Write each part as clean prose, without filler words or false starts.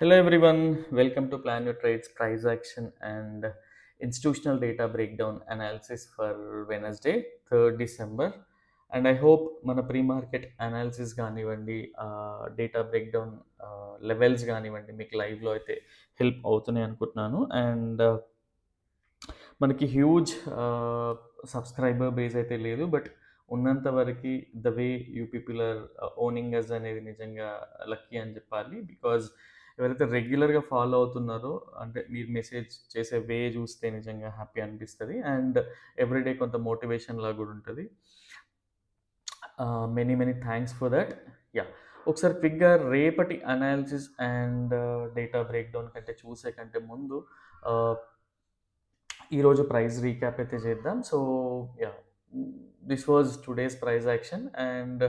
Hello everyone, welcome to Plan Your Trades Price Action and Institutional Data Breakdown Analysis for Wednesday, 3rd December. And I hope మన pre market analysis కానివ్వండి, data breakdown levels కానివ్వండి, మీకు లైవ్లో అయితే help అవుతున్నాయి అనుకుంటున్నాను. And మనకి huge subscriber base అయితే లేదు, బట్ ఉన్నంత వరకు the way you people are owning us అనేది నిజంగా లక్కీ అని చెప్పాలి. బికాజ్ ఎవరైతే రెగ్యులర్గా ఫాలో అవుతున్నారో, అంటే మీరు మెసేజ్ చేసే వే చూస్తే నిజంగా హ్యాపీ అనిపిస్తుంది. అండ్ ఎవ్రీడే కొంత మోటివేషన్ లాగా కూడా ఉంటుంది. Many many thanks for that. Yeah, ఒకసారి క్విక్గా రేపటి అనాలిసిస్ అండ్ డేటా బ్రేక్డౌన్ కంటే చూసే కంటే ముందు ఈరోజు ప్రైస్ రీక్యాప్ అయితే చేద్దాం. So yeah, this was today's price action. And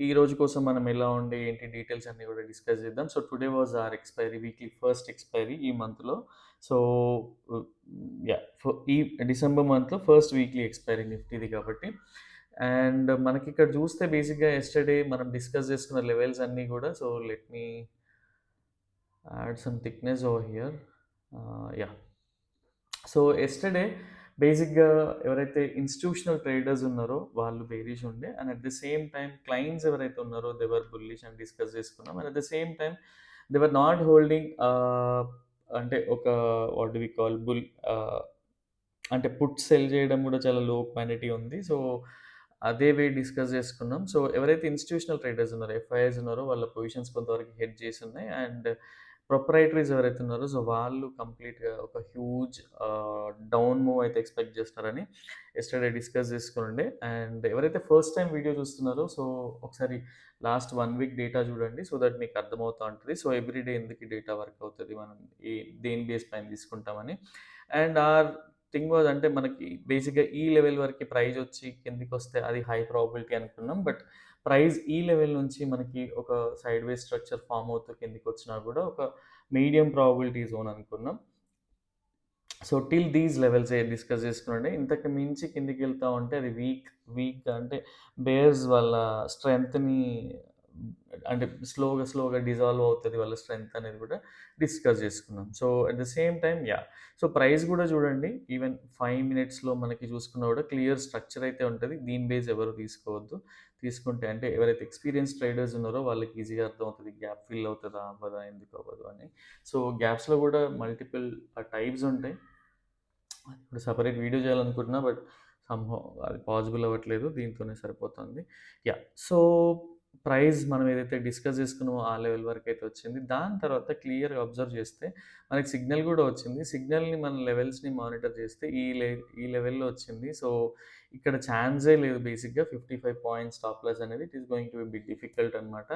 ఈ రోజు కోసం మనం ఎలా ఉండే ఏంటి డీటెయిల్స్ అన్నీ కూడా డిస్కస్ చేద్దాం. So today was our expiry, weekly first expiry ఈ మంత్లో. సో యా, ఈ డిసెంబర్ మంత్లో ఫస్ట్ వీక్లీ ఎక్స్పైరీ నిఫ్టీది కాబట్టి. అండ్ మనకి ఇక్కడ చూస్తే బేసిక్గా ఎస్టర్డే మనం డిస్కస్ చేసుకున్న లెవెల్స్ అన్నీ కూడా. So let me add some thickness over here. Yeah, so yesterday బేసిక్గా ఎవరైతే ఇన్స్టిట్యూషనల్ ట్రేడర్స్ ఉన్నారో వాళ్ళు బేరిష్ ఉండే, and at the same time clients ఎవరైతే ఉన్నారో దేవర్ బుల్లిష్ అని డిస్కస్ చేసుకున్నాం. And at the same time they're not holding, అంటే ఒక what do we call bull, అంటే పుట్ సెల్ చేయడం కూడా చాలా లో క్వాంటిటీ ఉంది. సో అదే వే డిస్కస్ చేసుకున్నాం. సో ఎవరైతే ఇన్స్టిట్యూషనల్ ట్రేడర్స్ ఉన్నారో, ఎఫ్ఐఐస్ ఉన్నారో వాళ్ళ పొజిషన్స్ కొంతవరకు హెడ్ చేసి ఉన్నాయి. అండ్ ప్రొప్రైటరీస్ ఎవరైతే ఉన్నారో సో వాళ్ళు కంప్లీట్గా ఒక హ్యూజ్ డౌన్ మూవ్ అయితే ఎక్స్పెక్ట్ చేస్తున్నారని ఎస్టర్డే డిస్కస్ చేసుకుని. అండ్ ఎవరైతే ఫస్ట్ టైం వీడియో చూస్తున్నారో సో ఒకసారి లాస్ట్ 1 వీక్ డేటా చూడండి, సో దట్ మీకు అర్థమవుతూ ఉంటుంది. సో ఎవ్రీడే ఎందుకు డేటా వర్క్ అవుతుంది, మనం దేని బేస్ పైన తీసుకుంటామని. అండ్ థింగ్ వాజ్, అంటే మనకి బేసిక్గా ఈ లెవెల్ వరకు ప్రైజ్ వచ్చి కిందికి వస్తే అది హై ప్రాబిలిటీ అనుకున్నాం. బట్ ప్రైస్ ఈ లెవెల్ నుంచి మనకి ఒక సైడ్ వే స్ట్రక్చర్ ఫామ్ అవుతూ కిందికి వచ్చినా కూడా ఒక మీడియం ప్రాబిలిటీ జోన్ అనుకున్నాం. So till these levels discuss చేసుకున్నాండి. ఇంతకు మించి కిందికి వెళ్తా ఉంటే అది వీక్ అంటే బేర్స్ వాళ్ళ స్ట్రెంగ్త్ని, అంటే స్లోగా డిజాల్వ్ అవుతుంది వాళ్ళ స్ట్రెంగ్త్ అనేది కూడా డిస్కస్ చేసుకున్నాం. So at the same time yeah, so price కూడా చూడండి, ఈవెన్ 5 minutesలో మనకి చూసుకున్నా కూడా క్లియర్ స్ట్రక్చర్ అయితే ఉంటుంది. దీని బేస్ ఎవరు తీసుకోవద్దు. తీసుకుంటే అంటే ఎవరైతే ఎక్స్పీరియన్స్ ట్రేడర్స్ ఉన్నారో వాళ్ళకి ఈజీగా అర్థమవుతుంది గ్యాప్ ఫిల్ అవుతుందా అవ్వదా, ఎందుకు అవ్వదు అని. సో గ్యాప్స్లో కూడా మల్టిపుల్ టైప్స్ ఉంటాయి. ఇప్పుడు సపరేట్ వీడియో చేయాలనుకుంటున్నా, బట్ సంహౌ అది పాసిబుల్ అవ్వట్లేదు, దీంతోనే సరిపోతుంది. యా, సో ప్రైస్ మనం ఏదైతే డిస్కస్ చేసుకున్నామో ఆ లెవెల్ వరకు అయితే వచ్చింది. దాని తర్వాత క్లియర్గా అబ్జర్వ్ చేస్తే మనకి సిగ్నల్ కూడా వచ్చింది. సిగ్నల్ని మన లెవెల్స్ని మానిటర్ చేస్తే ఈ లెవెల్లో వచ్చింది. సో ఇక్కడ ఛాన్సే లేదు బేసిక్గా 55 పాయింట్స్ స్టాప్ లాస్ అనేది. It is going to be big difficult అనమాట.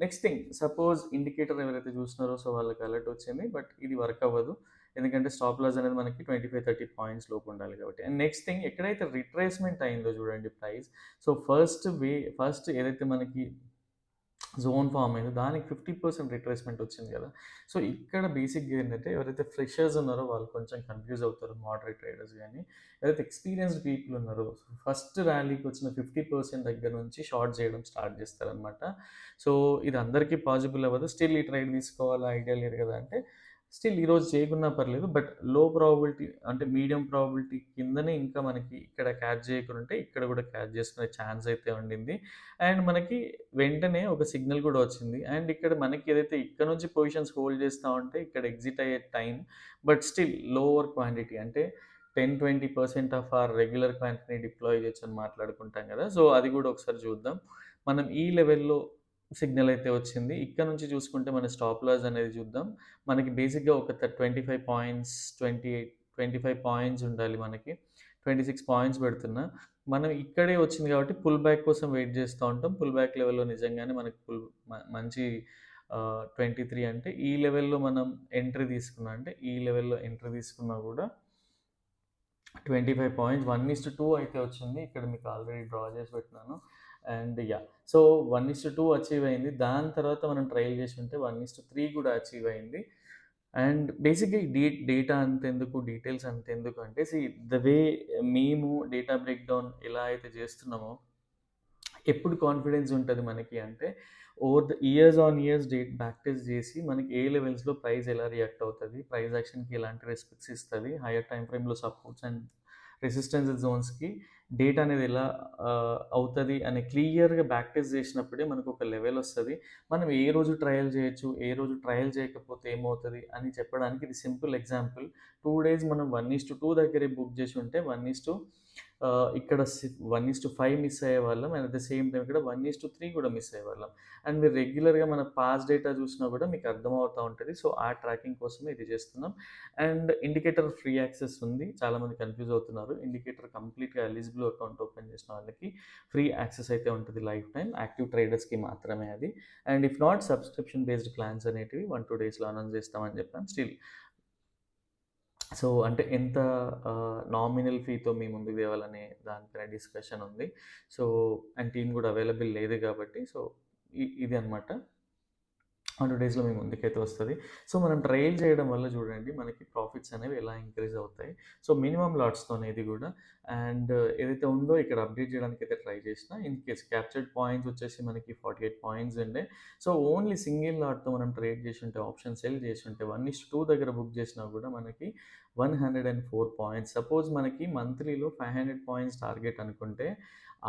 నెక్స్ట్ థింగ్, సపోజ్ ఇండికేటర్ ఎవరైతే చూస్తున్నారో సో వాళ్ళకి అలర్ట్ వచ్చింది, బట్ ఇది వర్క్ అవ్వదు. ఎందుకంటే స్టాప్ లాస్ అనేది మనకి 25-30 పాయింట్స్ లోపు ఉండాలి కాబట్టి. అండ్ నెక్స్ట్ థింగ్, ఎక్కడైతే రిట్రేస్మెంట్ అయిందో చూడండి ప్రైస్. సో ఫస్ట్ ఏదైతే మనకి జోన్ ఫామ్ అయిందో దానికి 50% రిట్రేస్మెంట్ వచ్చింది కదా. సో ఇక్కడ బేసిక్గా ఏంటంటే ఎవరైతే ఫ్రెషర్స్ ఉన్నారో వాళ్ళు కొంచెం కన్ఫ్యూజ్ అవుతారు, మోడరేట్ ట్రేడర్స్ కానీ. ఎవరైతే ఎక్స్పీరియన్స్డ్ పీపుల్ ఉన్నారో ఫస్ట్ ర్యాలీకి వచ్చిన 50% దగ్గర నుంచి షార్ట్ చేయడం స్టార్ట్ చేస్తారనమాట. సో ఇది అందరికీ పాసిబుల్ అవ్వదు. స్టిల్ ఈ ట్రేడ్ తీసుకోవాలా, ఐడియా లేదు కదా అంటే స్టిల్ ఈరోజు చేయకున్నా పర్లేదు. బట్ లో ప్రాబిలిటీ అంటే మీడియం ప్రాబిలిటీ కిందనే ఇంకా మనకి ఇక్కడ క్యాచ్ చేయకుంటే ఇక్కడ కూడా క్యాచ్ చేసుకునే ఛాన్స్ అయితే ఉండింది. అండ్ మనకి వెంటనే ఒక సిగ్నల్ కూడా వచ్చింది. అండ్ ఇక్కడ మనకి ఏదైతే ఇక్కడ నుంచి పొజిషన్స్ హోల్డ్ చేస్తా ఉంటే ఇక్కడ ఎగ్జిట్ అయ్యే time, but still lower quantity అంటే 10-20% ఆఫ్ ఆర్ రెగ్యులర్ క్వాంటిటీని డిప్లాయ్ చేయొచ్చు అని మాట్లాడుకుంటాం కదా. సో అది కూడా ఒకసారి చూద్దాం. మనం ఈ లెవెల్లో సిగ్నల్ అయితే వచ్చింది. ఇక్కడ నుంచి చూసుకుంటే మన స్టాప్ లాస్ అనేది చూద్దాం. మనకి బేసిక్‌గా ఒక 25 పాయింట్స్, 25 పాయింట్స్ ఉండాలి మనకి. 26 పాయింట్స్ పెడుతున్నా. మనం ఇక్కడే వచ్చింది కాబట్టి పుల్ బ్యాక్ కోసం వెయిట్ చేస్తూ ఉంటాం. పుల్ బ్యాక్ లెవెల్‌లో నిజంగానే మనకి మంచి 23 అంటే ఈ లెవెల్‌లో మనం ఎంట్రీ తీసుకున్నా, అంటే ఈ లెవెల్‌లో ఎంట్రీ తీసుకున్నా కూడా 25 పాయింట్స్ 1:2 అయితే వచ్చింది. ఇక్కడ మీకు ఆల్రెడీ డ్రా చేసి పెట్టినాను. అండ్ యా, సో 1:2 అచీవ్ అయింది. దాని తర్వాత మనం ట్రయల్ చేసి ఉంటే 1:3 కూడా అచీవ్ అయింది. అండ్ బేసిక్‌గా ఈ డేటా అంతెందుకు, డీటెయిల్స్ అంతెందుకు అంటే ద వే మేము డేటా బ్రేక్‌డౌన్ ఎలా అయితే చేస్తున్నామో ఎప్పుడు కాన్ఫిడెన్స్ ఉంటది మనకి అంటే, over the years on years back test చేసి మనకి ఏ లెవెల్స్‌లో ప్రైస్ ఎలా రియాక్ట్ అవుతది, ప్రైస్ యాక్షన్‌కి ఎలాంటి రెస్పెక్ట్స్ ఇస్తది, హైయర్ టైమ్ ఫ్రేమ్‌లో సపోర్ట్స్ అండ్ రెసిస్టెన్స్ జోన్స్‌కి డేటా అనేది ఎలా అవుతది అని క్లియర్‌గా బ్యాక్ టెస్ట్ చేసినప్పుడే మనకొక లెవెల్ వస్తది. మనం ఏ రోజు ట్రయల్ చేయొచ్చు, ఏ రోజు ట్రయల్ చేయకపోతే ఏమవుతది అని చెప్పడానికి ఇది సింపుల్ ఎగ్జాంపుల్. 2 డేస్ మనం 1:2 దగ్గరే బుక్ చేసి ఉంటే ఇక్కడ 1:5 మిస్ అయ్యేవాళ్ళం. And at the same time ఇక్కడ 1:3 కూడా మిస్ అయ్యేవాళ్ళం. అండ్ మీరు రెగ్యులర్‌గా మన పాస్ట్ డేటా చూసినా కూడా మీకు అర్థమవుతా ఉంటది. సో, ఆ ట్రాకింగ్ కోసమే ఇది చేస్తున్నాం. అండ్ ఇండికేటర్ ఫ్రీ యాక్సెస్ ఉంది. చాలామంది కన్‌ఫ్యూజ్ అవుతున్నారు. ఇండికేటర్ కంప్లీట్‌గా ఎలిజిబుల్ అకౌంట్ ఓపెన్ చేసిన వాళ్ళకి ఫ్రీ యాక్సెస్ అయితే ఉంటది లైఫ్ టైమ్. యాక్టివ్ ట్రేడర్స్‌కి మాత్రమే అది. And if not subscription based plans అనేటివి 1, 2 డేస్‌లో అనౌన్స్ చేస్తామని చెప్పాం. స్టిల్ సో, అంటే ఎంత నామినల్ ఫీతో మీ ముందుకు తేవాలనే దానిపైన డిస్కషన్ ఉంది. సో, అండ్ టీమ్ కూడా అవైలబుల్ లేదు కాబట్టి సో, ఇది అనమాట. 100 డేస్‌లో మీ ముందుకైతే వస్తది. సో, మనం ట్రైల్ చేయడం వల్ల చూడండి మనకి ప్రాఫిట్స్ అనేవి ఎలా ఇంక్రీజ్ అవుతాయి. సో, మినిమమ్ లాట్స్‌తోనే ఇది గూడా. అండ్ ఏదైతే ఉందో ఇక్కడ అప్డేట్ చేయడానికైతే ట్రై చేసినా. ఇన్ కేస్ క్యాప్చర్డ్ పాయింట్స్ వచ్చేసి మనకి 48 పాయింట్స్ ఉండే. సో, ఓన్లీ సింగిల్ లాట్‌తో మనం ట్రేడ్ చేసుంటే ఆప్షన్ సెల్ చేసుంటే 1:2 దగ్గర బుక్ చేసినా కూడా మనకి 104 పాయింట్స్. సపోజ్ మనకి మంత్లీలో 500 పాయింట్స్ టార్గెట్ అనుకుంటే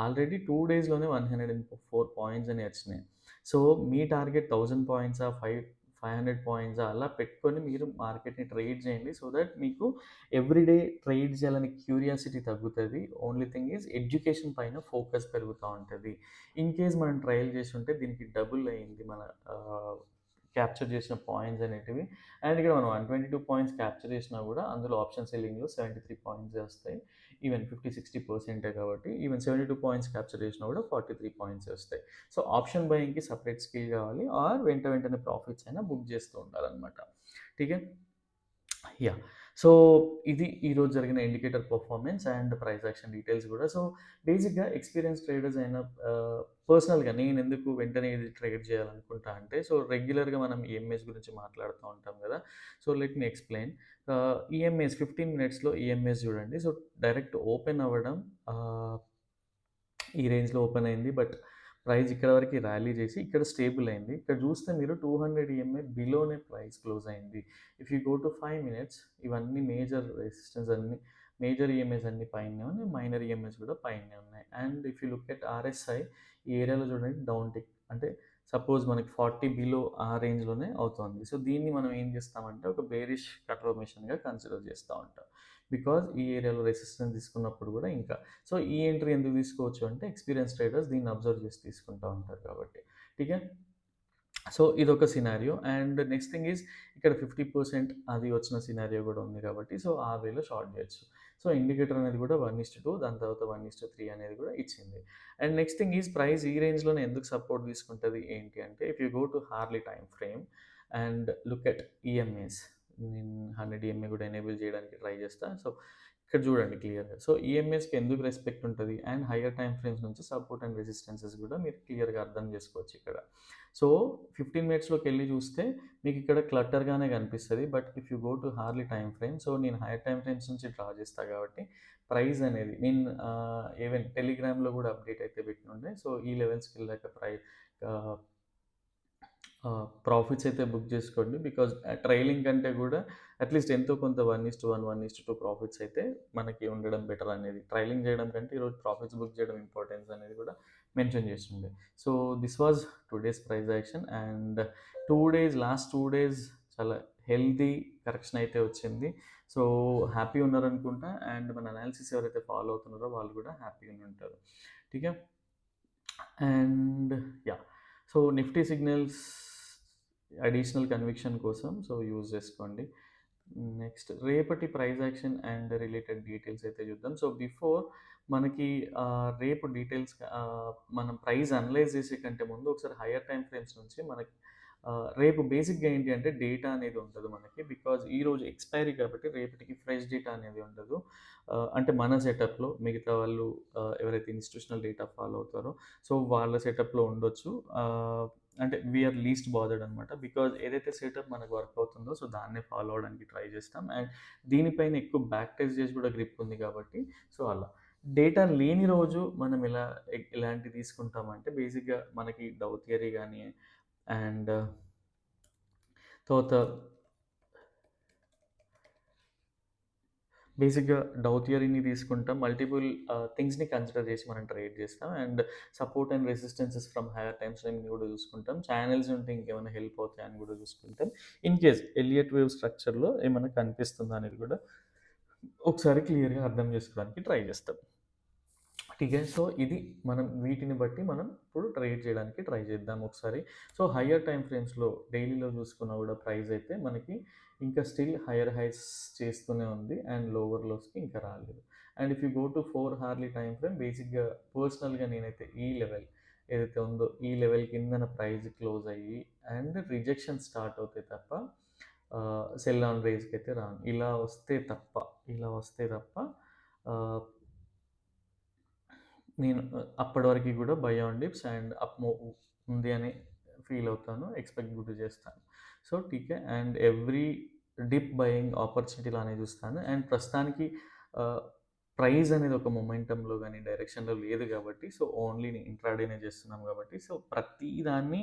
ఆల్రెడీ 2 డేస్‌లోనే 104 పాయింట్స్ అని వచ్చినాయి. సో, మీ టార్గెట్ 1000 పాయింట్సా? 500 పాయింట్సా? అలా పెట్టుకొని మీరు మార్కెట్‌ని ట్రేడ్ చేయండి. సో దట్ మీకు ఎవ్రీడే ట్రేడ్ చేయాలనే క్యూరియాసిటీ తగ్గుతది. ఓన్లీ థింగ్ ఈజ్ ఎడ్యుకేషన్ పైన ఫోకస్ పెరుగుతా ఉంటది. ఇన్ కేస్ మనం ట్రయల్ చేసుంటే దీనికి డబుల్ అయింది మన ఆహ్, క్యాప్చర్ చేసిన పాయింట్స్ అనేటివి. అండ్ ఇక్కడ మనం 122 పాయింట్స్ క్యాప్చర్ చేసినా కూడా అందులో ఆప్షన్ సెల్లింగ్‌లో 73 పాయింట్సే వస్తాయి. ఈవెన్ 50, 60% కాబట్టి ఈవెన్ 72 పాయింట్స్ క్యాప్చర్ చేసినా కూడా 43 పాయింట్సే వస్తాయి. సో, ఆప్షన్ బయింగ్‌కి సెపరేట్ స్కిల్ కావాలి ఆర్ వెంటనే ప్రాఫిట్స్ అయినా బుక్ చేస్తూ ఉండాలనమాట. ఠీకే. యాహ్! సో, ఇది ఈరోజు జరిగిన indicator performance and price action details గూడా. సో, బేసిక్‌గా ఎక్స్‌పీరియన్స్ ట్రేడర్స్ అయిన పర్సనల్‌గా నేనెందుకు వెంటనే ఇది ట్రేడ్ చేయాలనుకుంటా అంటే, సో, రెగ్యులర్‌గా మనం ఈఎంఐస్ గురించి మాట్లాడుతూ ఉంటాం గదా! So, let me explain. EMIs 15 మినిట్స్‌లో ఈఎంఐస్ చూడండి. సో, డైరెక్ట్ ఓపెన్ అవ్వడం ఆహ్ ఈ రేంజ్‌లో ఓపెన్ అయింది. బట్ ప్రైస్ ఇక్కడ వరకి ర్యాలీ చేసి ఇక్కడ స్టేబుల్ అయింది. ఇక్కడ చూస్తే మీరు 200 ఈఎంఐ బిలోనే ప్రైస్ క్లోజ్ అయింది. If you go to 5 minutes ఇవన్నీ మేజర్ రెసిస్టెన్స్ అన్నీ మేజర్ ఈఎంఐస్ అన్నీ పైనే ఉన్నాయి. మైనర్ ఈఎంఐస్ కూడా పైనే ఉన్నాయి. And if you look at RSI ఈ ఏరియాలో చూడండి డౌన్ టిక్ అంటే సపోజ్ మనకి 40 బిలో ఆ రేంజ్‌లోనే అవుతోంది. సో, దీన్ని మనం ఏం చేస్తామంటే ఒక బేరిష్ కన్ఫర్మేషన్‌గా కన్సిడర్ చేస్తా ఉంటాం. బికాజ్ ఈ ఏరియాలో రెసిస్టెన్స్ తీసుకున్నప్పుడు కూడా ఇంకా సో, ఈ ఎంట్రీ ఎందుకు తీసుకోవచ్చు అంటే ఎక్స్‌పీరియన్స్ ట్రేడర్స్ దీన్ని అబ్జర్వ్ చేసి తీసుకుంటా ఉంటారు కాబట్టి. ఠీకే. సో, ఇదొక scenario and next thing is ఇక్కడ 50% అది వచ్చిన సినారియో గూడా ఉంది కాబట్టి సో, ఆ వేలో షార్ట్ జేయొచ్చు. సో, ఇండికేటర్ అనేది కూడా 1:2 దాని తర్వాత 1:3 అనేది కూడా ఇచ్చింది. And next thing is price ఈ రేంజ్‌లోనే ఎందుకు సపోర్ట్ తీసుకుంటది ఏంటి అంటే if you go to Harley time frame and look at EMAs నేను 100 ఈఎంఏ కూడా ఎనేబుల్ చేయడానికి ట్రై చేస్తా. సో, ఇక్కడ చూడండి క్లియర్‌గా. సో, ఈఎంఏస్‌కి ఎందుకు రెస్పెక్ట్ ఉంటది అండ్ హైయర్ టైమ్ ఫ్రేమ్స్ నుంచి సపోర్ట్ అండ్ రెసిస్టెన్సెస్ కూడా మీరు క్లియర్‌గా అర్థం చేసుకోవచ్చు ఇక్కడ. సో, 15 మినిట్స్‌లోకెళ్ళి చూస్తే మీకిక్కడ క్లట్టర్‌గానే కనిపిస్తది. But if you go to Harley time frame so, నేను హైయర్ టైమ్ ఫ్రేమ్స్ నుంచి డ్రా చేస్తా కాబట్టి ప్రైస్ అనేది నేను ఈవెన్ టెలిగ్రామ్‌లో కూడా అప్డేట్ అయితే పెట్టినుండే. సో, ఈ లెవెల్స్‌కెళ్ళాక ఆహ్, ప్రాఫిట్స్ అయితే బుక్ చేసుకోండి. బికాజ్ ట్రైలింగ్ కంటే కూడా అట్‌లీస్ట్ ఎంతో కొంత 1:1, 1:2 ప్రాఫిట్స్ అయితే మనకి ఉండడం బెటర్ అనేది. ట్రైలింగ్ చేయడం కంటే ఈరోజు ప్రాఫిట్స్ బుక్ చేయడం ఇంపార్టెన్స్ అనేది కూడా మెన్షన్ చేస్తుండే. So, this was today's price action and 2 days last 2 days చాలా హెల్తీ కరెక్షన్ అయితే వచ్చింది. సో, హ్యాపీ ఉన్నారనుకుంటా అండ్ మన అనాలిసిస్ ఎవరైతే ఫాలో అవుతున్నారో వాళ్ళు కూడా హ్యాపీగానే ఉంటారు. ఠీకే. And yeah! So, Nifty signals additional conviction కోసం సో, యూజ్ చేసుకోండి. నెక్స్ట్ రేపటి price action and related details అయితే చూద్దాం. సో, బిఫోర్ మనకి రేపు డీటెయిల్స్ మనం ప్రైస్ అనలైజ్ చేసే కంటే ముందు ఒకసారి హైయర్ టైమ్ ఫ్రేమ్స్ నుంచి మనకి రేపు బేసిక్‌గా ఏంటి అంటే డేటా అనేది ఉండదు మనకి. బికాజ్ ఈరోజు ఎక్స్‌పైరీ కాబట్టి రేపటికి ఫ్రెష్ డేటా అనేది ఉండదు. అంటే మన సెటప్‌లో మిగతా వాళ్ళు ఎవరైతే ఇన్‌స్టిట్యూషనల్ డేటా ఫాలో అవుతారో సో, వాళ్ళ సెటప్‌లో ఉండొచ్చు. అంటే వీఆర్ లీస్ట్ బాదర్డ్ అనమాట. బికాజ్ ఏదైతే సెటప్ మనకు వర్క్ అవుతుందో సో, దాన్నే ఫాలో అవ్వడానికి ట్రై చేస్తాం. అండ్ దీనిపైన ఎక్కువ బ్యాక్ టెస్ట్ చేసి కూడా గ్రిప్ ఉంది కాబట్టి సో, అలా. డేటా లేని రోజు మనం ఎలాంటివి తీసుకుంటామంటే బేసిక్‌గా మనకి డౌ థియరీ గాని అండ్ తర్వాత బేసిక్‌గా డౌ థియరీని తీసుకుంటాం. మల్టిపుల్ థింగ్స్‌ని కన్సిడర్ చేసి మనం ట్రేడ్ చేస్తాం. And support and resistances from higher time ఫ్రేమ్‌ని కూడా చూసుకుంటాం. ఛానెల్స్ ఉంటే ఇంకేమైనా హెల్ప్ అవుతాయని కూడా చూసుకుంటాం. ఇన్ కేస్ ఎలియట్ వేవ్ స్ట్రక్చర్‌లో ఏమైనా కనిపిస్తుందా అనేది కూడా ఒకసారి క్లియర్‌గా అర్థం చేసుకోవడానికి ట్రై చేస్తాం. ఠీకే. సో, ఇది మనం వీటిని బట్టి మనం ఇప్పుడు ట్రేడ్ చేయడానికి ట్రై చేద్దాం ఒకసారి. సో, హయ్యర్ టైమ్ ఫ్రేమ్స్‌లో డైలీలో చూసుకున్నా కూడా ప్రైస్ అయితే మనకి ఇంకా స్టిల్ హైయర్ హైస్ చేస్తూనే ఉంది. అండ్ లోవర్ లోస్‌కి ఇంకా రాలేదు. And if you go to 4 Harley time frame బేసిక్‌గా పర్సనల్‌గా నేనైతే ఈ లెవెల్ ఏదైతే ఉందో ఈ లెవెల్ కిందన ప్రైస్ క్లోజ్ అయ్యి అండ్ రిజెక్షన్ స్టార్ట్ అవుతాయి తప్ప సెల్ ఆన్ రైజ్‌కైతే రాను. ఇలా వస్తే తప్ప ఆహ్ నేను అప్పటి వరకి గూడా buy on dips and up move ఉంది అని ఫీల్ అవుతాను. ఎక్స్‌పెక్ట్ గూడా చేస్తాను. సో, ఠీకే. And every dip buying opportunity లానే చూస్తాను. అండ్ ప్రస్తుతానికి ఆహ్, ప్రైస్ అనేది ఒక మొమెంటమ్‌లో గాని, డైరెక్షన్‌లో లేదు గాబట్టి, సో, ఓన్లీ ఇంట్రాడేనే చేస్తున్నాం గాబట్టి, సో, ప్రతి దాన్ని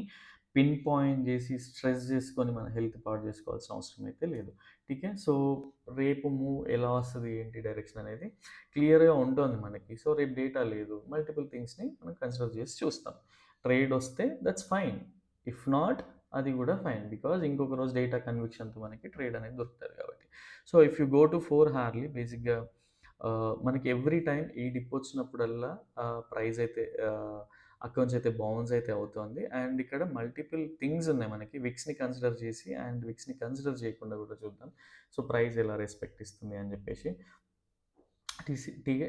పిన్ పాయింట్ జేసి, స్ట్రెస్ జేసుకొని మన హెల్త్ పాడు జేసుకోవాల్సిన అవసరం అయితే లేదు. ఠీకే. సో, రేపు మూవ్ ఎలా వస్తది, ఏంటి డైరెక్షన్ అనేది క్లియర్‌గా ఉంటోంది మనకి. సో, రేపు డేటా లేదు. మల్టిపుల్ థింగ్స్‌ని మనం కన్సిడర్ చేసి చూస్తాం. ట్రేడ్ వస్తే దట్స్ ఫైన్. ఇఫ్ నాట్ అది గూడా ఫైన్. బికాజ్ ఇంకొక రోజు డేటా కన్విక్షన్‌తో మనకి ట్రేడ్ అనేది దొరుకుతది కాబట్టి. So, if you go to 4 Harley బేసిక్‌గా మనకి ఎవ్రీ టైమ్ ఈ డిప్ వచ్చినప్పుడల్లా ప్రైస్ అయితే అక్కడి నుంచి అయితే బౌన్స్ అయితే అవుతోంది. అండ్ ఇక్కడ మల్టిపుల్ థింగ్స్ ఉన్నాయి మనకి. విక్స్‌ని కన్సిడర్ చేసి అండ్ విక్స్‌ని కన్సిడర్ చేయకుండా కూడా చూద్దాం. సో, ప్రైస్ ఎలా రెస్పెక్ట్ ఇస్తుంది అని చెప్పేసి.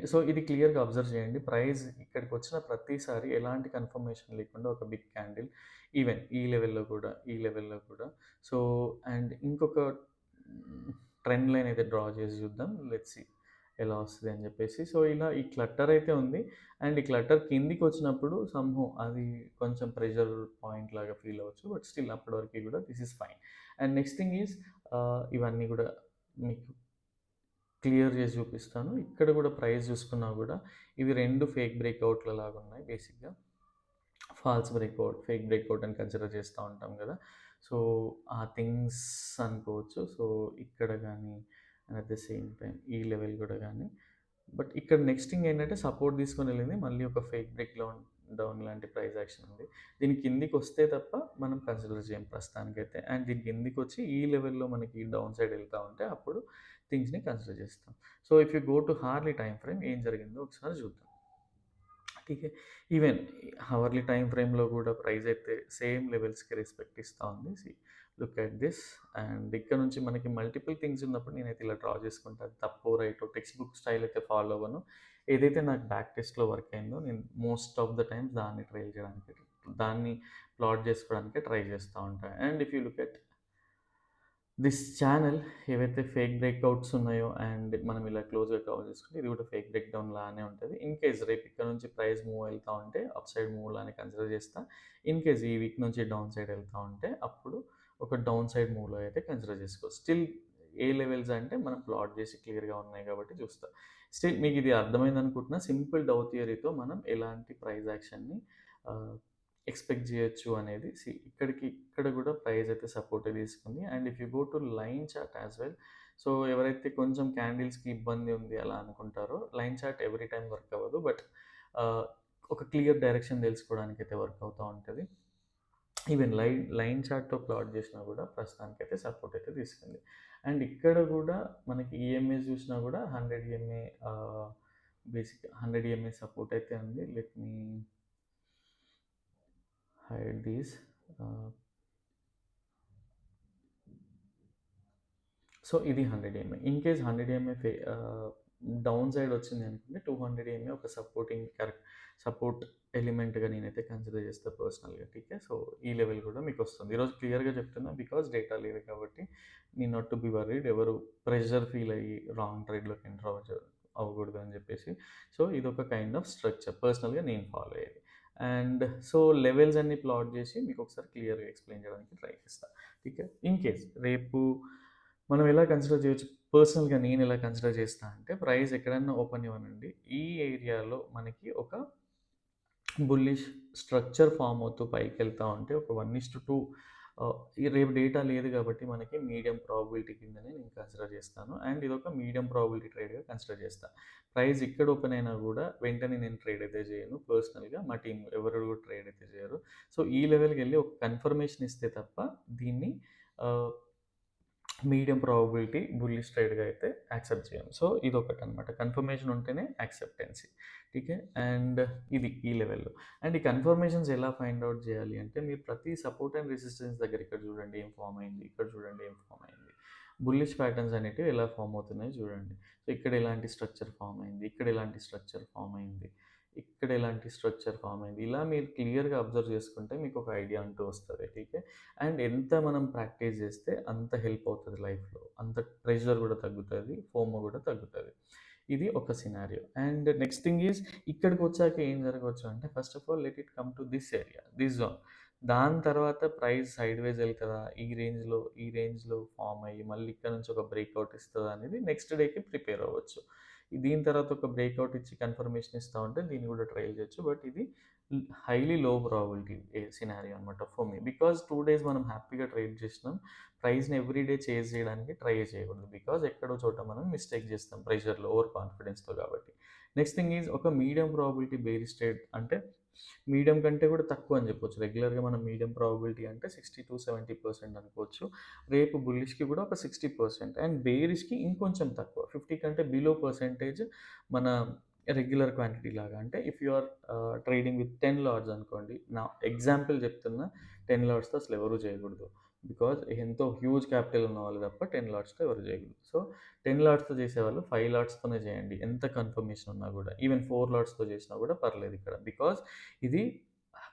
సో, ఇది క్లియర్‌గా అబ్జర్వ్ చేయండి. ప్రైస్ ఇక్కడికొచ్చిన ప్రతిసారి ఎలాంటి కన్ఫర్మేషన్ లేకుండా ఒక బిగ్ క్యాండిల్ ఈవెన్ ఈ లెవెల్‌లో కూడా. సో, అండ్ ఇంకొక ట్రెండ్ లైన్ అయితే డ్రా చేసి చూద్దాం. లెట్స్ సీ ఎలా వస్తది అని చెప్పేసి. సో, ఇలా ఈ క్లట్టర్ అయితే ఉంది. అండ్ ఈ క్లట్టర్ కిందికొచ్చినప్పుడు సమ్‌హౌ అది కొంచెం ప్రెషర్ పాయింట్ లాగా ఫీల్ అవ్వచ్చు. బట్ స్టిల్ అప్పటి వరకి కూడా this is fine. And next thing is ఇవన్నీ కూడా మీకు క్లియర్ చేసి చూపిస్తాను. ఇక్కడ కూడా ప్రైస్ చూసుకున్నా కూడా ఇవి 2 ఫేక్ బ్రేక్‌ఔట్‌ల లాగున్నాయి బేసిక్‌గా. ఫాల్స్ బ్రేక్‌ఔట్, ఫేక్ బ్రేక్‌ఔట్ అని కన్సిడర్ చేస్తా ఉంటాం గదా! సో, ఆ థింగ్స్ అనుకోవచ్చు. సో, ఇక్కడ గానీ and at the same time ఈ లెవెల్ గూడా గానీ బట్ ఇక్కడ నెక్స్ట్ థింగ్ ఏంటంటే సపోర్ట్ తీసుకొనెళ్ళింది. మళ్ళీ ఒక ఫేక్ బ్రేక్ డౌన్ లాంటి ప్రైస్ యాక్షన్ ఉంది. దీని కిందికొస్తే తప్ప మనం కన్సిడర్ చేయం ప్రస్తుతానికైతే. అండ్ దీని కిందికొచ్చి ఈ లెవెల్‌లో మనకి డౌన్ సైడ్ ఎళ్తా ఉంటే అప్పుడు థింగ్స్‌ని కన్సిడర్ చేస్తాం. So, if you go to Harley time frame ఏం జరిగిందో ఒకసారి చూద్దాం. ఠీకే. ఈవెన్ హవర్లీ టైమ్ ఫ్రేమ్‌లో గూడా ప్రైస్ అయితే సేమ్ లెవెల్స్‌కి రెస్పెక్ట్ ఇస్తా ఉంది. Look at this. అండ్ ఇక్కడ నుంచి మనకి మల్టిపుల్ థింగ్స్ ఉన్నప్పుడు నేనైతే ఇలా డ్రా చేసుకుంటా. అది తప్పో, రైటో టెక్స్ట్ బుక్ స్టైల్ అయితే ఫాలో అవ్వను. ఏదైతే నాకు బ్యాక్ టెస్ట్‌లో వర్క్ అయిందో నేను మోస్ట్ ఆఫ్ ద టైమ్స్ దాన్ని ప్లాట్ చేసుకోవడానికే ట్రై చేస్తా ఉంటా. And if you look at this channel ఏవైతే ఫేక్ బ్రేక్‌ఔట్స్ ఉన్నాయో అండ్ మనం ఇలా క్లోజ్‌గా కవర్ చేసుకుంటే ఇది కూడా ఫేక్ బ్రేక్ డౌన్ లానే ఉంటది. ఇన్ కేస్ రేపు ఇక్కడ నుంచి ప్రైస్ మూవ్ వెళ్తా ఉంటే అప్ సైడ్ మూవ్ లానే కన్సిడర్ చేస్తా. ఇన్ కేస్ ఈ వీక్ నుంచి డౌన్ సైడ్ వెళ్తా ఉంటే అప్పుడు ఒక డౌన్ సైడ్ మూవ్‌లో అయితే కన్సిడర్ చేసుకోవచ్చు. స్టిల్ ఏ లెవెల్స్ అంటే మనం ప్లాట్ చేసి క్లియర్‌గా ఉన్నాయి కాబట్టి చూస్తా. స్టిల్ మీకు ఇది అర్థమైందనుకుంటున్నా. సింపుల్ డౌ థియరీతో మనం ఎలాంటి ప్రైస్ యాక్షన్‌ని ఆహ్, ఎక్స్‌పెక్ట్ జేయొచ్చు అనేది ఇక్కడ గూడా ప్రైస్ అయితే సపోర్టే తీసుకుంది. And if you go to line chart as well. So, ఎవరైతే కొంచెం క్యాండిల్స్‌కి ఇబ్బంది ఉంది అలా అనుకుంటారో, line chart every time work అవ్వదు. బట్ ఆహ్, ఒక క్లియర్ డైరెక్షన్ తెలుసుకోవడానికైతే వర్క్ అవుతా ఉంటది. ఈవెన్ లైన్ చార్ట్‌తో ప్లాట్ చేసినా గూడా ప్రస్తుతానికైతే సపోర్ట్ అయితే తీసుకుంది. అండ్ ఇక్కడ గూడా మనకి ఈఎంఏస్ చూసినా గూడా 100 ఈఎంఏ బేసిక్ 100 ఈఎంఏ సపోర్ట్ అయితే ఉంది. Let me hide these. ఆహ్ సో, ఇది 100 MA. In case 100 MA down side వచ్చింది అనుకుంటే 200 ఎంఏ ఒక సపోర్ట్ ఎలిమెంట్‌గా నేనైతే కన్సిడర్ చేస్తా పర్సనల్‌గా. ఠీకే. సో, ఈ లెవెల్ కూడా మీకొస్తుంది. ఈరోజు క్లియర్‌గా చెప్తున్నా బికాజ్ డేటా లేదు కాబట్టి need not to be worried. ఎవరు ప్రెషర్ ఫీల్ అయ్యి రాంగ్ ట్రేడ్‌లోకి ఎంటర్ అవ్వకూడదు అని చెప్పేసి. సో, ఇదొక కైండ్ ఆఫ్ స్ట్రక్చర్ పర్సనల్‌గా నేను ఫాలో అయ్యేది. అండ్ సో, లెవెల్స్ అన్నీ ప్లాట్ చేసి మీకు ఒకసారి క్లియర్‌గా ఎక్స్‌ప్లెయిన్ చేయడానికి ట్రై చేస్తా. ఠీకే. ఇన్‌కేస్ రేపు మనం ఎలా కన్సిడర్ చేయొచ్చు? పర్సనల్‌గా నేనెలా కన్సిడర్ చేస్తా అంటే, ప్రైస్ ఎక్కడన్నా ఓపెన్ అవ్వనండి. ఈ ఏరియాలో మనకి ఒక బుల్లిష్ స్ట్రక్చర్ ఫార్మ్ అవుతూ పైకెళ్తా ఉంటే ఒక 1:2 ఈ రేపు డేటా లేదు కాబట్టి మనకి మీడియం ప్రాబబిలిటీ కిందనే నేను కన్సిడర్ చేస్తాను. అండ్ ఇదొక మీడియం ప్రాబబిలిటీ ట్రేడ్‌గా కన్సిడర్ చేస్తా. ప్రైస్ ఇక్కడ ఓపెన్ అయినా గూడా వెంటనే నేను ట్రేడ్ అయితే చేయను. పర్సనల్‌గా మా టీమ్ ఎవరు కూడా ట్రేడ్ అయితే చేయరు. సో, ఈ లెవెల్‌కెళ్ళి ఒక కన్ఫర్మేషన్ ఇస్తే తప్ప దీన్ని ఆహ్ మీడియం ప్రాబబిలిటీ బుల్లిష్ ట్రేడ్‌గా అయితే యాక్సెప్ట్ చేయను. సో, ఇదొకటనమాట. కన్ఫర్మేషన్ ఉంటేనే యాక్సెప్టెన్సీ. ఠీకే. అండ్ ఇది ఈ లెవెల్‌లో. అండ్ ఈ కన్ఫర్మేషన్స్ ఎలా ఫైండ్ ఔట్ జేయాలి అంటే, మీరు ప్రతి సపోర్ట్ అండ్ రెసిస్టెన్స్ దగ్గర ఇక్కడ చూడండి ఏం ఫార్మ్ అయింది. ఇక్కడ చూడండి ఏం ఫార్మ్ అయింది. బుల్లిష్ ప్యాటర్న్స్ అనేటివి ఎలా ఫార్మ్ అవుతున్నాయో చూడండి. సో, ఇక్కడ ఎలాంటి స్ట్రక్చర్ ఫార్మ్ అయింది. ఇక్కడ ఎలాంటి స్ట్రక్చర్ ఫార్మ్ అయింది. ఇక్కడ ఎలాంటి స్ట్రక్చర్ ఫార్మ్ అయింది. ఇలా మీరు క్లియర్‌గా అబ్జర్వ్ చేసుకుంటే మీకు ఒక ఐడియా అంటూ వస్తది. ఠీకే. అండ్ ఎంత మనం ప్రాక్టీస్ చేస్తే అంత హెల్ప్ అవుతది లైఫ్‌లో. అంత ప్రెషర్ గూడా తగ్గుతది. ఫోమో గూడా తగ్గుతది. ఇది ఒక scenario. And next thing is ఇక్కడికొచ్చాక ఏం జరగొచ్చు అంటే first of all let it come to this area, this zone. దాని తర్వాత ప్రైస్ సైడ్‌వేస్ ఎళ్తదా? ఈ రేంజ్‌లో ఫార్మ్ అయ్యి మళ్ళీ ఇక్కడ నుంచి ఒక బ్రేక్‌ఔట్ ఇస్తదా అనేది నెక్స్ట్ డేకి ప్రిపేర్ అవ్వచ్చు. దీని తర్వాత ఒక బ్రేక్‌ఔట్ ఇచ్చి కన్ఫర్మేషన్ ఇస్తా ఉంటే దీన్ని గూడా ట్రైల్ చేయొచ్చు. బట్ ఇది హైలీ లో ప్రాబబిలిటీ సినారియో అనమాట ఫర్ మీ. బికాజ్ 2 డేస్ మనం హ్యాపీగా ట్రేడ్ చేసినాం. ప్రైస్‌ని ఎవ్రీ డే చేజ్ చేయడానికి ట్రై చేయకూడదు. బికాజ్ ఎక్కడో చోట మనం మిస్టేక్ చేస్తాం ప్రెషర్‌లో, ఓవర్ కాన్ఫిడెన్స్‌తో కాబట్టి. నెక్స్ట్ థింగ్ ఈజ్ ఒక మీడియం ప్రాబబిలిటీ బేరిష్ ట్రేడ్ అంటే మీడియం కంటే కూడా తక్కువ అని చెప్పొచ్చు. రెగ్యులర్‌గా మనం మీడియం ప్రాబబిలిటీ అంటే 60-70% అనుకోవచ్చు. రేపు బుల్లిష్‌కి కూడా ఒక 60% అండ్ బేరిష్‌కి ఇంకొంచెం తక్కువ. 50 కంటే బిలో పర్సెంటేజ్ మన రెగ్యులర్ క్వాంటిటీ లాగా. అంటే if you are trading with 10 lots అనుకోండి. నా ఎగ్జాంపుల్ చెప్తున్నా. 10 లాట్స్‌తో అసలు ఎవరు చేయకూడదు. బికాజ్ ఎంతో హ్యూజ్ క్యాపిటల్ ఉన్నవాళ్ళు తప్ప 10 లాట్స్‌తో ఎవరు చేయకూడదు. సో, 10 లాట్స్‌తో చేసేవాళ్ళు 5 లాట్స్‌తోనే చేయండి. ఎంత కన్ఫర్మేషన్ ఉన్నా కూడా. ఈవెన్ 4 లాట్స్‌తో చేసినా కూడా పర్లేదు ఇక్కడ. బికాజ్ ఇది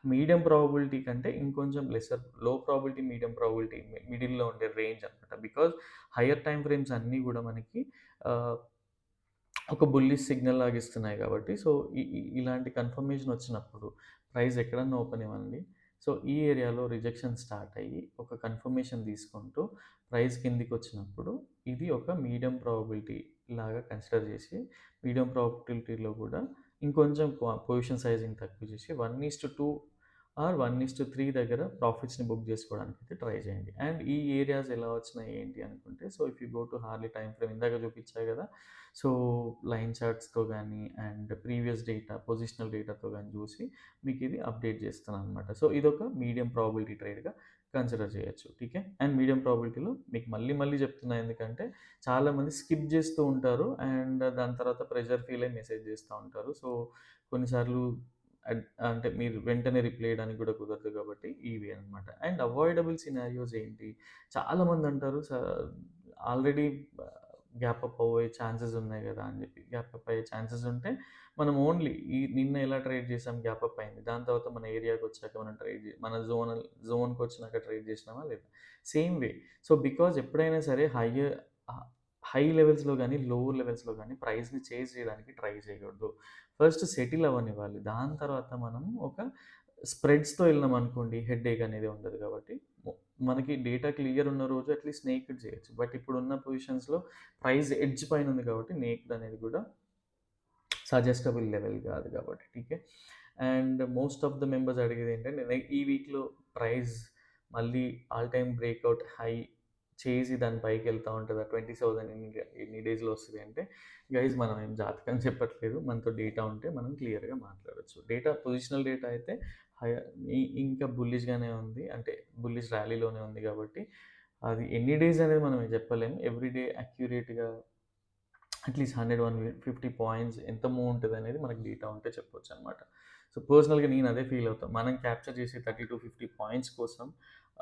మీడియం ప్రాబబిలిటీ కంటే ఇంకొంచెం లెస్సర్ లో ప్రాబబిలిటీ, మీడియం ప్రాబబిలిటీ మిడిల్‌లో ఉండే రేంజ్ అనమాట. బికాజ్ హైయర్ టైమ్ ఫ్రేమ్స్ అన్నీ కూడా మనకి ఆహ్ ఒక బుల్లిష్ సిగ్నల్ లాగా ఇస్తున్నాయి కాబట్టి, సో, ఇలాంటి కన్ఫర్మేషన్ వచ్చినప్పుడు ప్రైస్ ఎక్కడన్నా ఓపెన్ ఇవ్వండి. సో, ఈ ఏరియాలో రిజెక్షన్ స్టార్ట్ అయ్యి, ఒక కన్ఫర్మేషన్ తీసుకుంటూ ప్రైస్ కిందికొచ్చినప్పుడు, ఇది ఒక మీడియం ప్రాబబిలిటీ లాగా కన్సిడర్ చేసి, మీడియం ప్రాబబిలిటీలో కూడా ఇంకొంచెం పొజిషన్ సైజింగ్ తక్కువ చేసి 1:2 ఆర్ 1:3 దగ్గర ప్రాఫిట్స్‌ని బుక్ చేసుకోవడానికైతే ట్రై చేయండి. అండ్ ఈ ఏరియాస్ ఎలా వచ్చినాయి ఏంటి అనుకుంటే, so, if you go to Harley time frame ఇందాక చూపించా కదా! సో, లైన్ చార్ట్స్‌తో గానీ అండ్ ప్రీవియస్ డేటా, పొజిషనల్ డేటాతో గానీ చూసి మీకిది అప్డేట్ చేస్తున్నాననమాట. సో, ఇదొక మీడియం ప్రాబబిలిటీ ట్రేడ్‌గా కన్సిడర్ చేయొచ్చు. ఠీకే. అండ్ మీడియం ప్రాబబిలిటీలో మీకు మళ్ళీ మళ్ళీ చెప్తున్నా ఎందుకంటే చాలామంది స్కిప్ చేస్తూ ఉంటారు. అండ్ దాని తర్వాత ప్రెషర్ ఫీల్ అయ్యి మెసేజ్ చేస్తా ఉంటారు. సో, కొన్నిసార్లు అంటే మీరు వెంటనే రిప్లై ఇయడానికి కూడా కుదరదు కాబట్టి ఇవి అనమాట. అండ్ అవాయిడబుల్ సినారియోస్ ఏంటి? చాలామంది అంటారు ఆల్రెడీ గ్యాప్ అప్ అవ్వే ఛాన్సెస్ ఉన్నాయి గదా! అని జెప్పి. గ్యాప్ అప్ అయ్యే ఛాన్సెస్ ఉంటే మనం ఓన్లీ నిన్న ఎలా ట్రేడ్ చేసాం గ్యాప్ అప్ అయింది. దాని తర్వాత మన ఏరియాకొచ్చాక మనం మన జోన్‌కొచ్చినాక ట్రేడ్ చేసినామా లేదా? Same way. సో, బికాజ్ ఎప్పుడైనా సరే హై లెవెల్స్‌లో గాని, లో లెవెల్స్‌లో గాని ప్రైస్‌ని చేజ్ చేయడానికి ట్రై చేయకూడదు. ఫస్ట్ సెటిల్ అవ్వనివ్వాలి. దాని తర్వాత మనం ఒక స్ప్రెడ్స్‌తో ఎళ్ళినామనుకోండి హెడ్‌ఏక్ అనేది ఉండదు కాబట్టి మొ మనకి డేటా క్లియర్ ఉన్న రోజు అట్‌లీస్ట్ నేక్డ్ చేయొచ్చు. బట్ ఇప్పుడున్న పొజిషన్స్‌లో ప్రైస్ ఎడ్జ్ పైన ఉంది కాబట్టి నేక్డ్ అనేది కూడా సజెస్టబుల్ లెవెల్ కాదు కాబట్టి. ఠీకే. And most of the members అడిగేదేంటంటే ఈ వీక్‌లో ప్రైస్ మళ్ళీ ఆల్ టైమ్ బ్రేక్‌ఔట్ హై చేసి దాని పైకెళ్తా ఉంటదా? 20,000 ఎన్ని డేస్‌లో వస్తది అంటే, గైస్ మనం ఏం జాతకం చెప్పట్లేదు. మనతో డేటా ఉంటే మనం క్లియర్‌గా మాట్లాడొచ్చు. డేటా పొజిషనల్ డేటా అయితే హై ఇంకా బుల్లిష్‌గానే ఉంది. అంటే బుల్లిష్ ర్యాలీలోనే ఉంది కాబట్టి, అది ఎన్ని డేస్ అనేది మనం చెప్పలేము. ఎవ్రీ డే అక్యురేట్‌గా అట్‌లీస్ట్ 100, 150 పాయింట్స్ ఎంత మూవ్ ఉంటదనేది మనకు డేటా ఉంటే చెప్పొచ్చనమాట. సో, పర్సనల్‌గా నేను అదే ఫీల్ అవుతా. మనం క్యాప్చర్ చేసే 30-50 పాయింట్స్ కోసం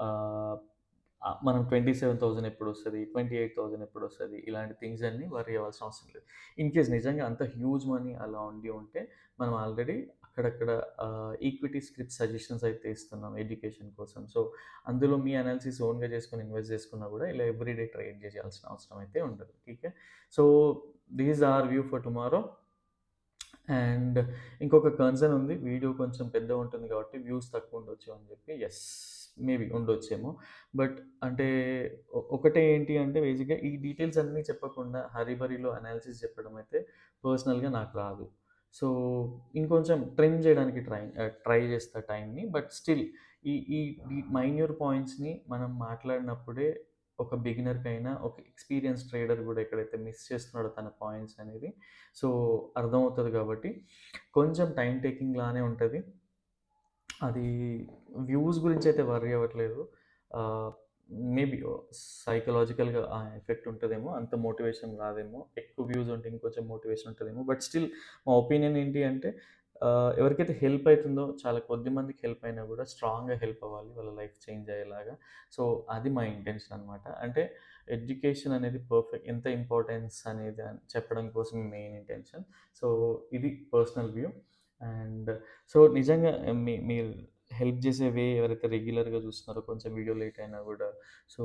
ఆహ్, మనం 27,000 ఎప్పుడొస్తది, 28,000 ఎప్పుడొస్తది, ఇలాంటి థింగ్స్ అన్నీ వర్రీ అవ్వాల్సిన అవసరం లేదు. ఇన్‌కేస్ నిజంగా అంత హ్యూజ్ మనీ అలా ఉండి ఉంటే, మనం ఆల్రెడీ అక్కడక్కడ ఈక్విటీ స్క్రిప్ట్ సజెషన్స్ అయితే ఇస్తున్నాం ఎడ్యుకేషన్ కోసం. సో, అందులో మీ అనాలిసిస్ ఓన్‌గా చేసుకొని ఇన్వెస్ట్ చేసుకున్నా కూడా ఇలా ఎవ్రీ డే ట్రేడ్ చేయాల్సిన అవసరం అయితే ఉండదు. ఠీకే. So, this is our view for tomorrow. And ఇంకొక కన్సర్న్ ఉంది. వీడియో కొంచెం పెద్దగా ఉంటుంది కాబట్టి వ్యూస్ తక్కువ ఉండొచ్చు అని చెప్పి. యెస్. మేబీ ఉండొచ్చేమో. బట్ అంటే ఒకటే ఏంటి అంటే బేసిక్‌గా ఈ డీటెయిల్స్ అన్నీ చెప్పకుండా హరీబరీలో అనాలిసిస్ చెప్పడం అయితే పర్సనల్‌గా నాకు రాదు. సో, ఇంకొంచెం ట్రిమ్ చేయడానికి ట్రై చేస్తా టైంని. బట్ స్టిల్ ఈ ఈ ఈ మైన్యూర్ పాయింట్స్‌ని మనం మాట్లాడినప్పుడే ఒక బిగినర్‌కైనా, ఒక ఎక్స్‌పీరియన్స్ ట్రేడర్ గూడా ఎక్కడైతే మిస్ చేస్తున్నాడో తన పాయింట్స్ అనేది సో, అర్థమవుతది కాబట్టి కొంచెం టైమ్ టేకింగ్ లానే ఉంటది. అది వ్యూస్ గురించయితే వర్రీ అవ్వట్లేదు. ఆహ్, మేబీ సైకలాజికల్‌గా ఆ ఎఫెక్ట్ ఉంటదేమో. అంత మోటివేషన్ రాదేమో. ఎక్కువ వ్యూస్ ఉంటే ఇంకొంచెం మోటివేషన్ ఉంటదేమో. బట్ స్టిల్ మా ఒపీనియన్ ఏంటి అంటే ఎవరికైతే హెల్ప్ అయితుందో చాలా కొద్ది మందికి హెల్ప్ అయినా గూడా స్ట్రాంగ్‌గా హెల్ప్ అవ్వాలి. వాళ్ళ లైఫ్ చేంజ్ అయ్యేలాగా. సో, అది మా ఇంటెన్షన్ అనమాట. అంటే ఎడ్యుకేషన్ అనేది ఎంత ఇంపార్టెన్స్ అనేది చెప్పడం కోసం మెయిన్ ఇంటెన్షన్. సో, ఇది పర్సనల్ వ్యూ. అండ్ సో, నిజంగా మీరు హెల్ప్ చేసే ఎవరైతే రెగ్యులర్‌గా చూస్తున్నారో కొంచెం వీడియో లేట్ అయినా గూడా సో,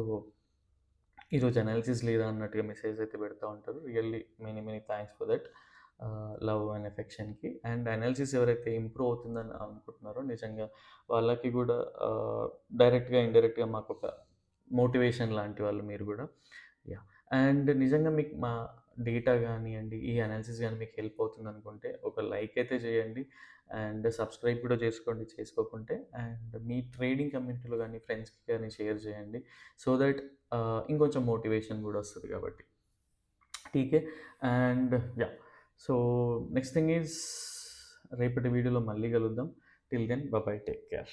ఈరోజు అనాలిసిస్ లేదా అన్నట్టుగా మెసేజ్ అయితే పెడతా ఉంటారు. Really many many thanks for that. Love and ఎఫెక్షన్‌కి. అండ్ అనాలిసిస్ ఎవరైతే ఇంప్రూవ్ అవుతుందని అనుకుంటున్నారో నిజంగా వాళ్ళకి గూడా ఆహ్, డైరెక్ట్‌గా, ఇండైరెక్ట్‌గా మాకొక మోటివేషన్ లాంటి వాళ్ళు మీరు గూడా. యాహ్! అండ్ నిజంగా మీకు మా డేటా గానియండి, ఈ అనాలిసిస్ గాని మీకు హెల్ప్ అవుతుందనుకుంటే ఒక లైక్ అయితే చేయండి. అండ్ సబ్స్క్రైబ్ కూడా చేసుకోండి చేసుకోకుంటే. అండ్ మీ ట్రేడింగ్ కమ్యూనిటీలో గాని, ఫ్రెండ్స్‌కి గాని షేర్ చేయండి. సో దట్ ఇంకొంచెం మోటివేషన్ గూడా వస్తది కాబట్టి. ఠీకే. And yeah! So, next thing is రేపటి వీడియోలో మళ్ళీ కలుద్దాం. Till then bye bye. Take care.